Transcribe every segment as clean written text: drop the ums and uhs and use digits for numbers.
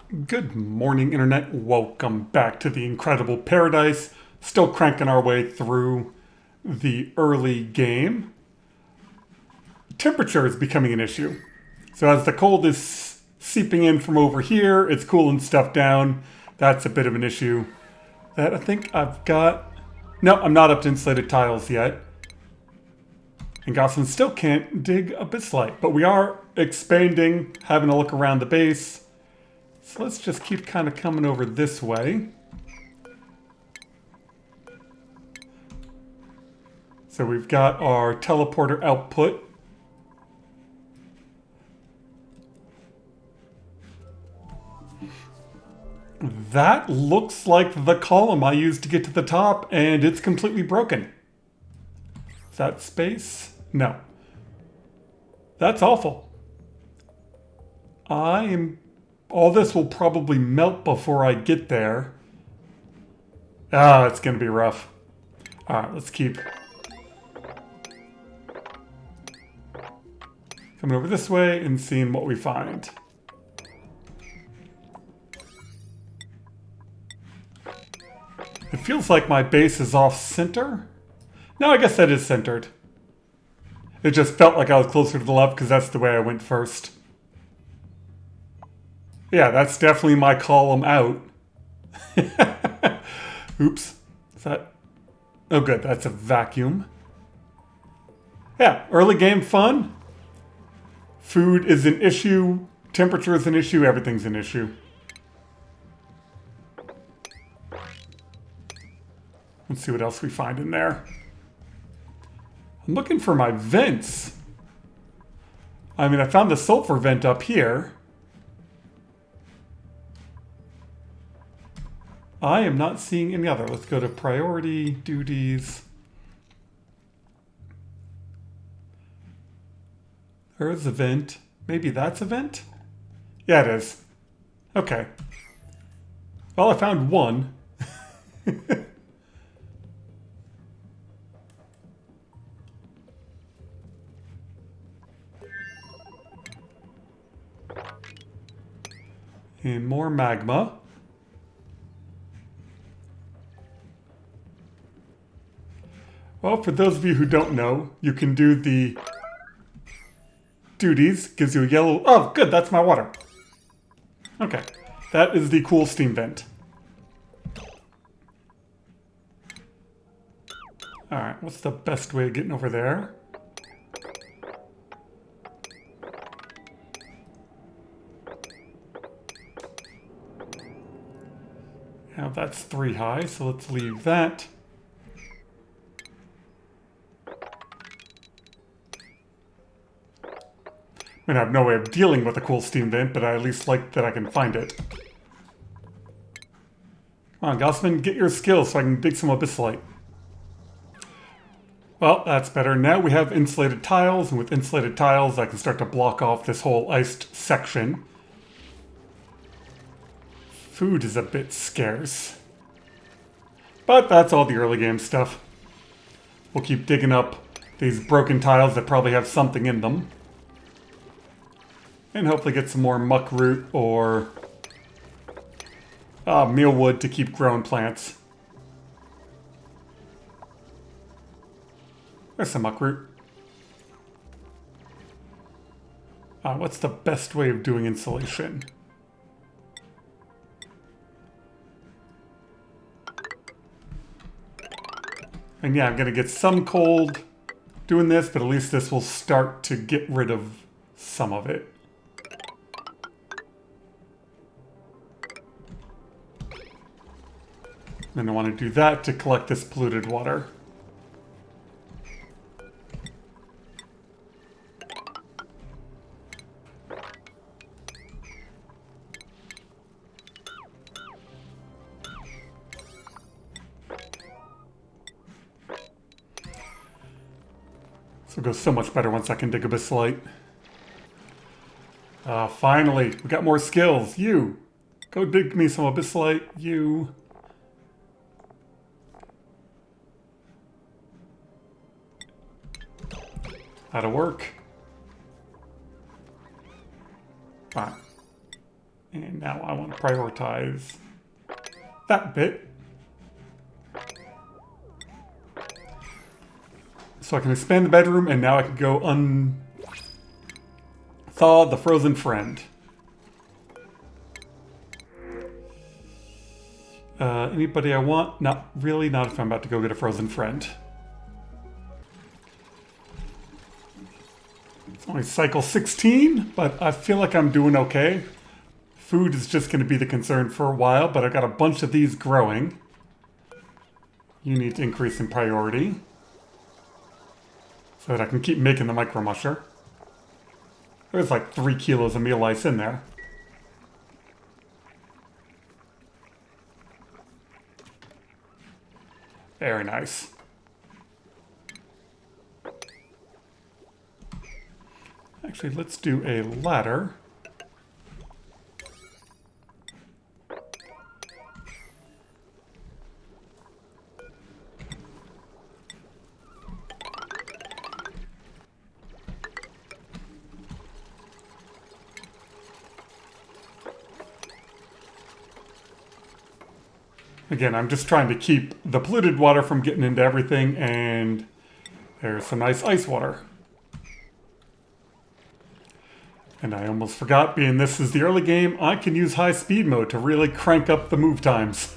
Good morning, Internet. Welcome back to the incredible paradise. Still cranking our way through the early game. Temperature is becoming an issue. So as the cold is seeping in from over here, it's cooling stuff down. That's a bit of an issue. That I think I've got... No, I'm not up to insulated tiles yet. And Gosselin still can't dig Abyssite. But we are expanding, having a look around the base. So let's just keep kind of coming over this way. So we've got our teleporter output. That looks like the column I used to get to the top, and it's completely broken. Is that space? No. That's awful. All this will probably melt before I get there. It's going to be rough. Alright, let's keep coming over this way and seeing what we find. It feels like my base is off center. No, I guess that is centered. It just felt like I was closer to the left because that's the way I went first. Yeah, that's definitely my column out. Oops. Is that... Oh good, that's a vacuum. Yeah, early game fun. Food is an issue. Temperature is an issue. Everything's an issue. Let's see what else we find in there. I'm looking for my vents. I mean, I found the sulfur vent up here. I am not seeing any other. Let's go to priority, duties. There's a vent. Maybe that's a vent? Yeah, it is. Okay. Well, I found one. And more magma. Well, for those of you who don't know, you can do the duties. Gives you a yellow... Oh, good, that's my water. Okay, that is the cool steam vent. Alright, what's the best way of getting over there? Now that's 3 high, so let's leave that. I mean, I have no way of dealing with a cool steam vent, but I at least like that I can find it. Come on, Gosselin, get your skills so I can dig some Abyssite. Well, that's better. Now we have insulated tiles, and with insulated tiles, I can start to block off this whole iced section. Food is a bit scarce. But that's all the early game stuff. We'll keep digging up these broken tiles that probably have something in them. And hopefully get some more muck root or mealwood to keep growing plants. There's some muck root. What's the best way of doing insulation? And yeah, I'm going to get some cold doing this, but at least this will start to get rid of some of it. And I want to do that to collect this polluted water. This will go so much better once I can dig Abyssite. Finally, we got more skills. You, go dig me some Abyssite. You. That'll work. Fine. And now I want to prioritize that bit. So I can expand the bedroom, and now I can go thaw the frozen friend. Anybody I want? Not really, not if I'm about to go get a frozen friend. It's only cycle 16, but I feel like I'm doing okay. Food is just going to be the concern for a while, but I've got a bunch of these growing. You need to increase in priority so that I can keep making the micro musher. There's like 3 kilos of meal ice in there. Very nice. Actually, let's do a ladder. Again, I'm just trying to keep the polluted water from getting into everything, and there's some nice ice water. And I almost forgot, being this is the early game, I can use high speed mode to really crank up the move times.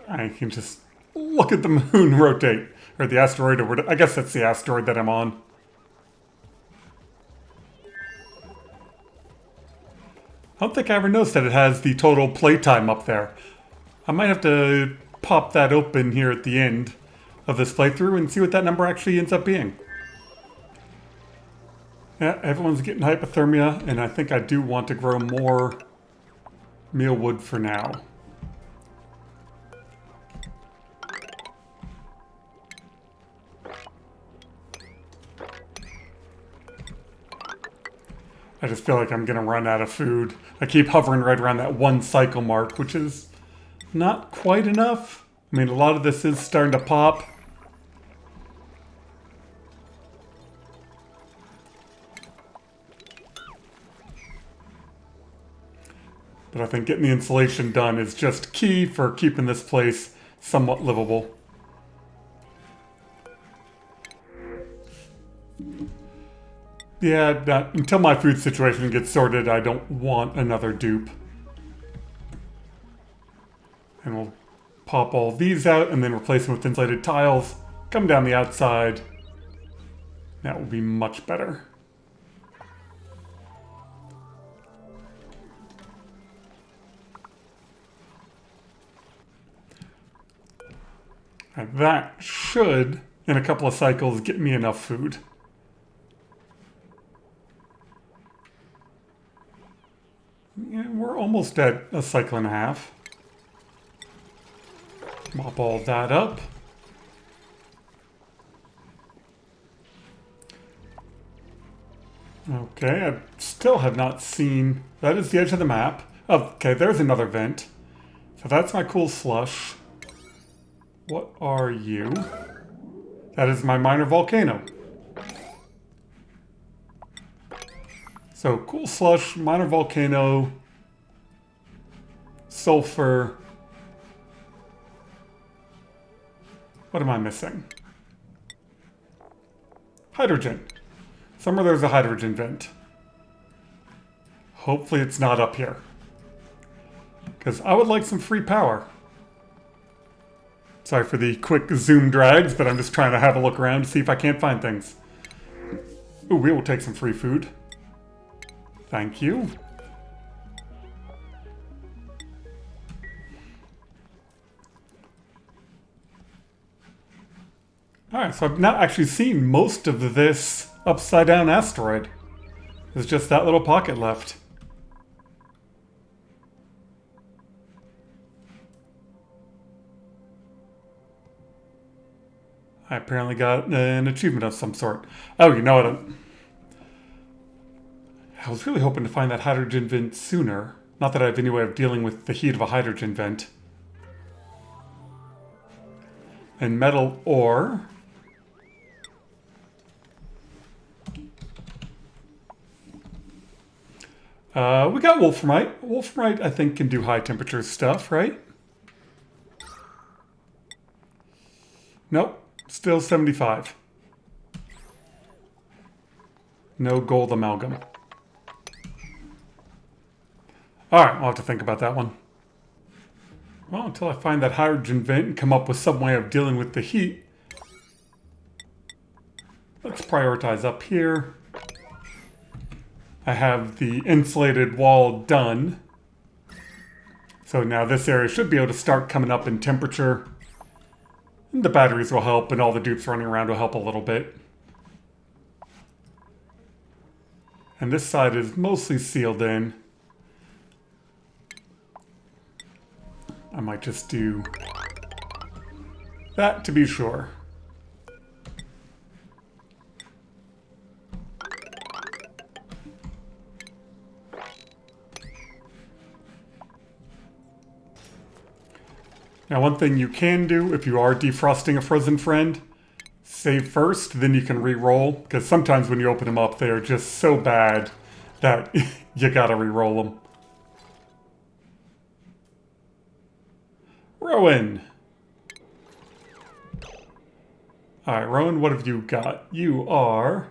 I can just look at the moon rotate, or the asteroid, or I guess that's the asteroid that I'm on. I don't think I ever noticed that it has the total playtime up there. I might have to pop that open here at the end of this playthrough and see what that number actually ends up being. Yeah, everyone's getting hypothermia, and I think I do want to grow more mealwood for now. I just feel like I'm going to run out of food. I keep hovering right around that 1 cycle mark, which is not quite enough. I mean, a lot of this is starting to pop. But I think getting the insulation done is just key for keeping this place somewhat livable. Yeah, until my food situation gets sorted, I don't want another dupe. And we'll pop all these out and then replace them with insulated tiles. Come down the outside. That will be much better. And that should, in a couple of cycles, get me enough food. Yeah, we're almost at a cycle and a half. Mop all that up. Okay, I still have not seen... That is the edge of the map. Okay, there's another vent. So that's my cool slush. What are you? That is my minor volcano. So, cool slush, minor volcano, sulfur. What am I missing? Hydrogen. Somewhere there's a hydrogen vent. Hopefully it's not up here. Because I would like some free power. Sorry for the quick zoom drags, but I'm just trying to have a look around to see if I can't find things. Ooh, we will take some free food. Thank you. Alright, so I've not actually seen most of this upside down asteroid. There's just that little pocket left. I apparently got an achievement of some sort. Oh, you know what? I was really hoping to find that hydrogen vent sooner. Not that I have any way of dealing with the heat of a hydrogen vent. And metal ore. We got wolframite. Wolframite, I think, can do high temperature stuff, right? Nope. Still 75. No gold amalgam. Alright, I'll have to think about that one. Well, until I find that hydrogen vent and come up with some way of dealing with the heat. Let's prioritize up here. I have the insulated wall done. So now this area should be able to start coming up in temperature. And the batteries will help, and all the dupes running around will help a little bit. And this side is mostly sealed in. I might just do that to be sure. Now, one thing you can do if you are defrosting a frozen friend, save first, then you can re-roll, because sometimes when you open them up, they are just so bad that you gotta re-roll them. Rowan! Alright, Rowan, what have you got? You are...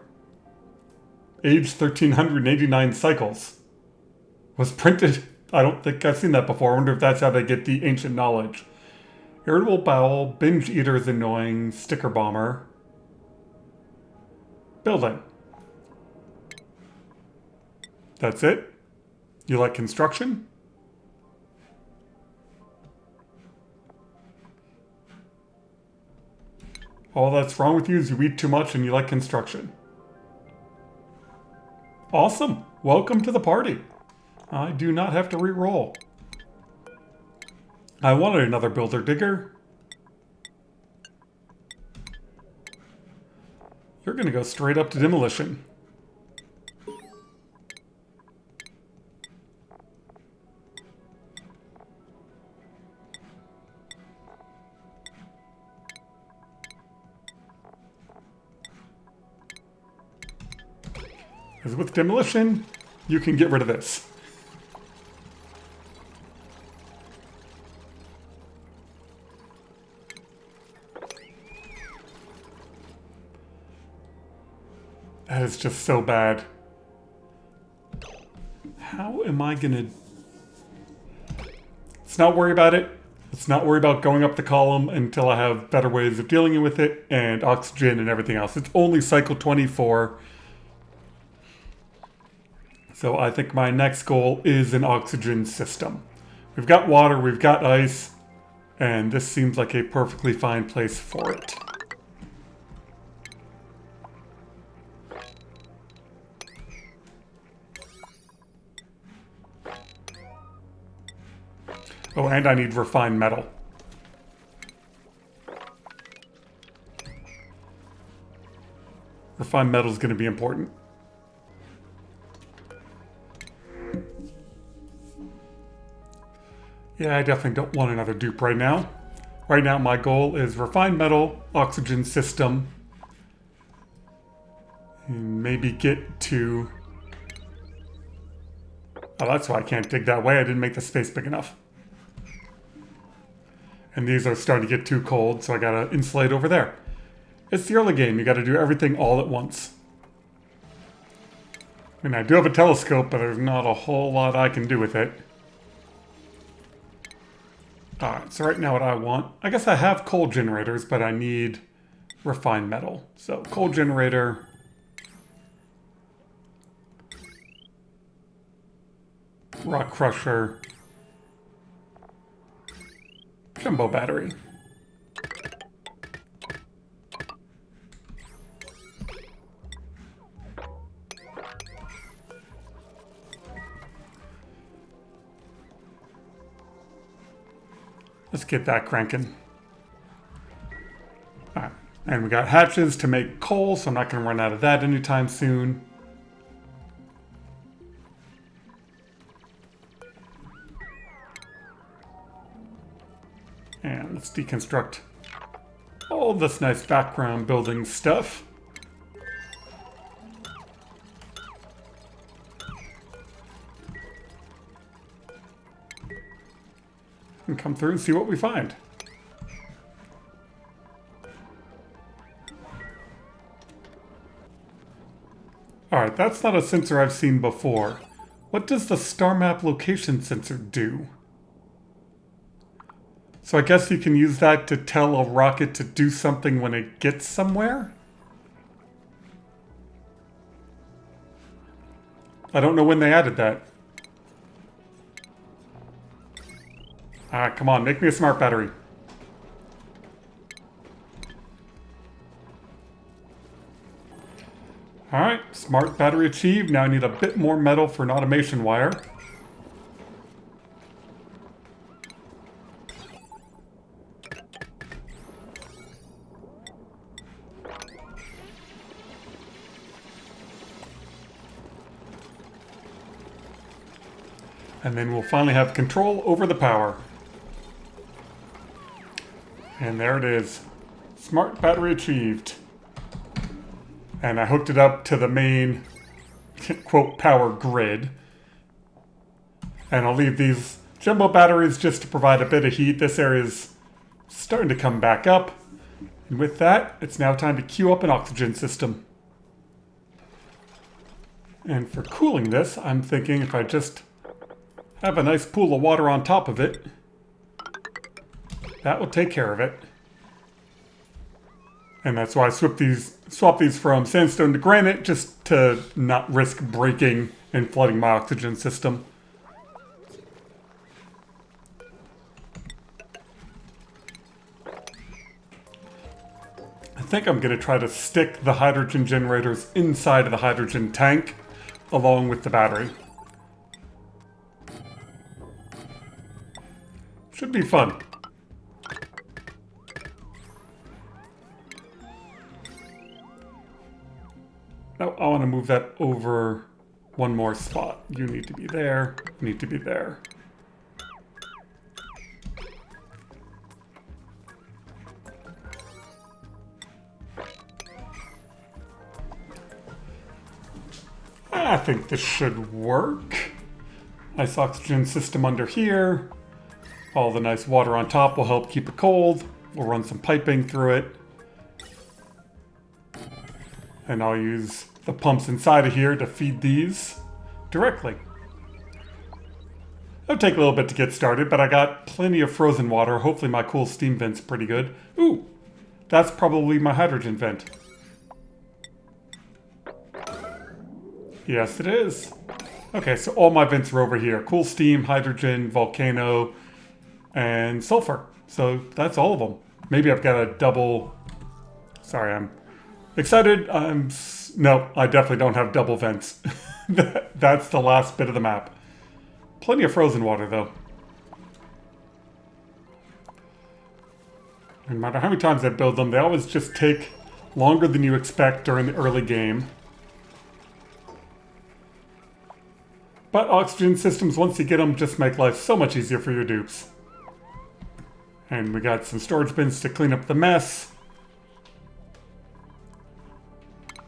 age 1389 cycles. Was printed... I don't think I've seen that before. I wonder if that's how they get the ancient knowledge. Irritable bowel, binge eater is annoying, sticker bomber. Building. That's it? You like construction? All that's wrong with you is you eat too much and you like construction. Awesome. Welcome to the party. I do not have to re-roll. I wanted another builder digger. You're going to go straight up to demolition. Because with demolition, you can get rid of this. That is just so bad. How am I gonna... Let's not worry about it. Let's not worry about going up the column until I have better ways of dealing with it and oxygen and everything else. It's only cycle 24. So I think my next goal is an oxygen system. We've got water, we've got ice, and this seems like a perfectly fine place for it. Oh, and I need refined metal. Refined metal is going to be important. Yeah, I definitely don't want another dupe right now. Right now, my goal is refined metal, oxygen system, and maybe get to... Oh, that's why I can't dig that way. I didn't make the space big enough. And these are starting to get too cold, so I gotta insulate over there. It's the early game. You gotta do everything all at once. I mean, I do have a telescope, but there's not a whole lot I can do with it. Alright, so right now what I want... I guess I have coal generators, but I need refined metal. So, coal generator... Rock crusher... Jumbo battery. Let's get that cranking. All right. And we got hatches to make coal, so I'm not going to run out of that anytime soon. And let's deconstruct all this nice background building stuff. And come through and see what we find. Alright, that's not a sensor I've seen before. What does the star map location sensor do? So I guess you can use that to tell a rocket to do something when it gets somewhere? I don't know when they added that. Ah, come on, make me a smart battery. Alright, smart battery achieved. Now I need a bit more metal for an automation wire. And then we'll finally have control over the power. And there it is. Smart battery achieved. And I hooked it up to the main, quote, power grid. And I'll leave these jumbo batteries just to provide a bit of heat. This area is starting to come back up. And with that, it's now time to queue up an oxygen system. And for cooling this, I'm thinking if I just have a nice pool of water on top of it, that will take care of it. And that's why I swap these from sandstone to granite, just to not risk breaking and flooding my oxygen system. I think I'm going to try to stick the hydrogen generators inside of the hydrogen tank, along with the battery. Should be fun. Now I want to move that over one more spot. You need to be there. You need to be there. I think this should work. Nice oxygen system under here. All the nice water on top will help keep it cold. We'll run some piping through it. And I'll use the pumps inside of here to feed these directly. It'll take a little bit to get started, but I got plenty of frozen water. Hopefully my cool steam vent's pretty good. Ooh, that's probably my hydrogen vent. Yes, it is. Okay, so all my vents are over here. Cool steam, hydrogen, volcano, and sulfur. So that's all of them. Maybe I've got a double... Sorry, I'm excited. No, I definitely don't have double vents. That's the last bit of the map. Plenty of frozen water, though. No matter how many times I build them, they always just take longer than you expect during the early game. But oxygen systems, once you get them, just make life so much easier for your dupes. And we got some storage bins to clean up the mess.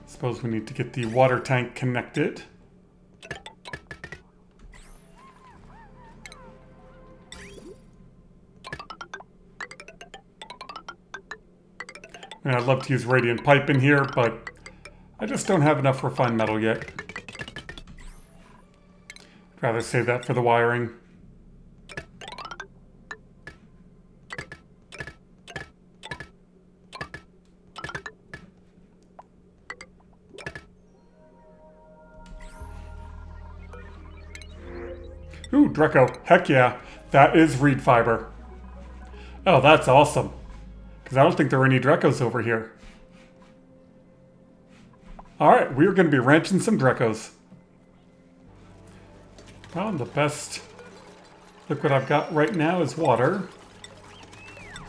Suppose we need to get the water tank connected. And I'd love to use radiant pipe in here, but I just don't have enough refined metal yet. I'd rather save that for the wiring. Ooh, Draco. Heck yeah. That is reed fiber. Oh, that's awesome. Because I don't think there are any Dracos over here. Alright, we're going to be ranching some Dracos. Well, the best liquid I've got right now is water.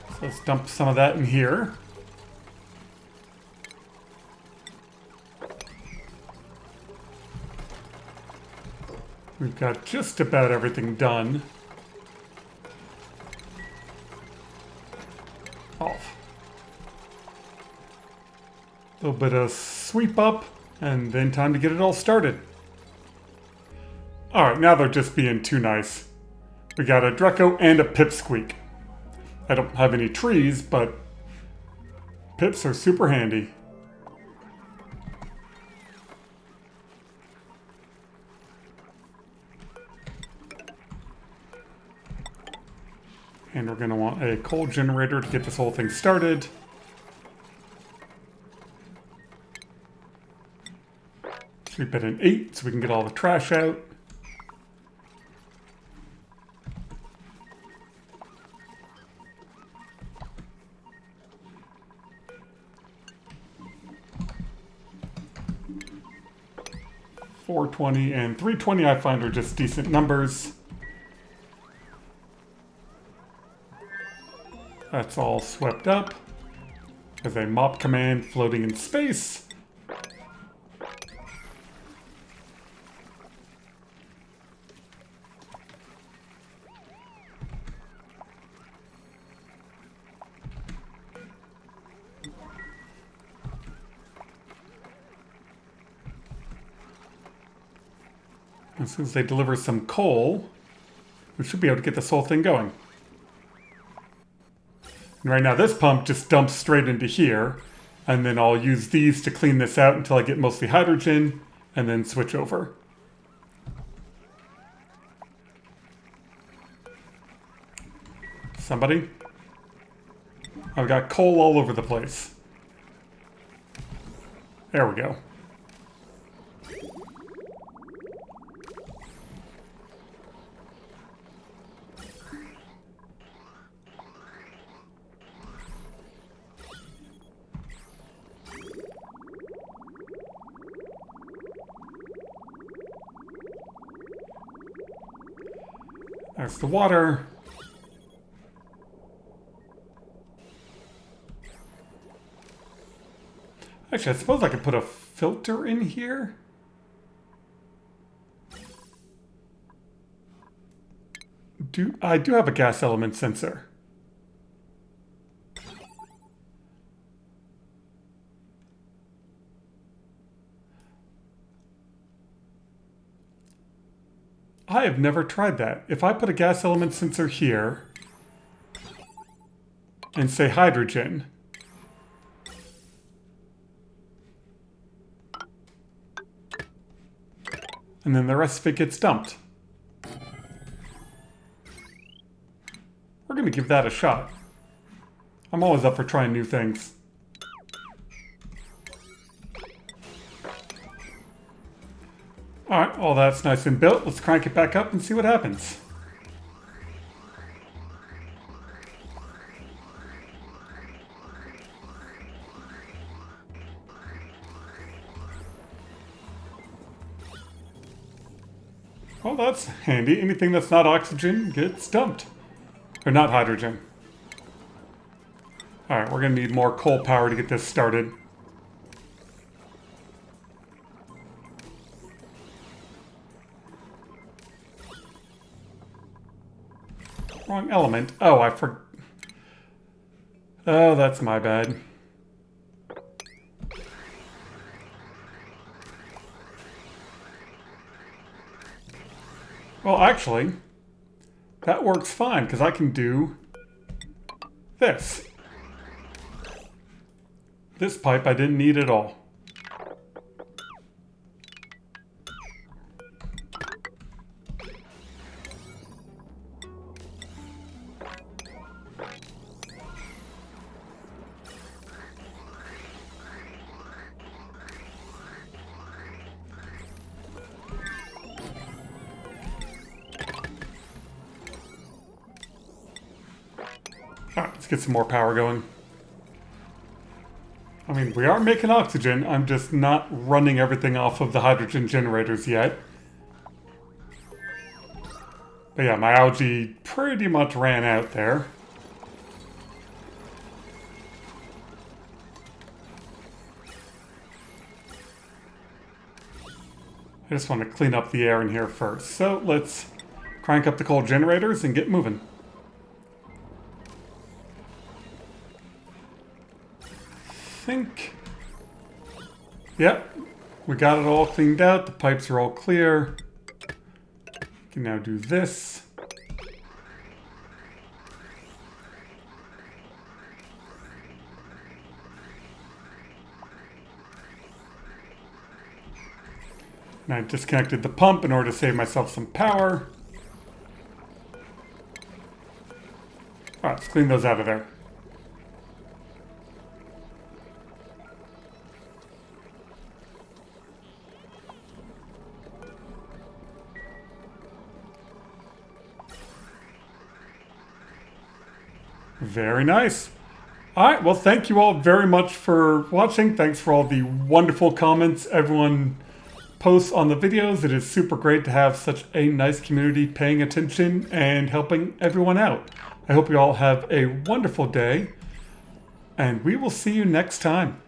So let's dump some of that in here. We've got just about everything done. off. A little bit of sweep up, and then time to get it all started. Alright, now they're just being too nice. We got a Draco and a pipsqueak. I don't have any trees, but pips are super handy. And we're going to want a coal generator to get this whole thing started. Sweep it in 8 so we can get all the trash out. $420 and $320 I find are just decent numbers. That's all swept up. There's a mop command floating in space. As soon as they deliver some coal, we should be able to get this whole thing going. And right now this pump just dumps straight into here, and then I'll use these to clean this out until I get mostly hydrogen, and then switch over. Somebody? I've got coal all over the place. There we go. There's the water. Actually, I suppose I could put a filter in here. I do have a gas element sensor. I have never tried that. If I put a gas element sensor here and say hydrogen, and then the rest of it gets dumped. We're going to give that a shot. I'm always up for trying new things. Alright, all that's nice and built. Let's crank it back up and see what happens. Well, that's handy. Anything that's not oxygen gets dumped. Or not hydrogen. Alright, we're going to need more coal power to get this started. Wrong element. Oh, Oh, that's my bad. Well, actually, that works fine, because I can do this. This pipe I didn't need at all. Alright, let's get some more power going. I mean, we are making oxygen. I'm just not running everything off of the hydrogen generators yet. But yeah, my algae pretty much ran out there. I just want to clean up the air in here first. So let's crank up the coal generators and get moving. think. Yep, we got it all cleaned out. The pipes are all clear. Can now do this. And I disconnected the pump in order to save myself some power. All right, let's clean those out of there. Very nice. All right, well, thank you all very much for watching. Thanks for all the wonderful comments everyone posts on the videos. It is super great to have such a nice community paying attention and helping everyone out. I hope you all have a wonderful day, and we will see you next time.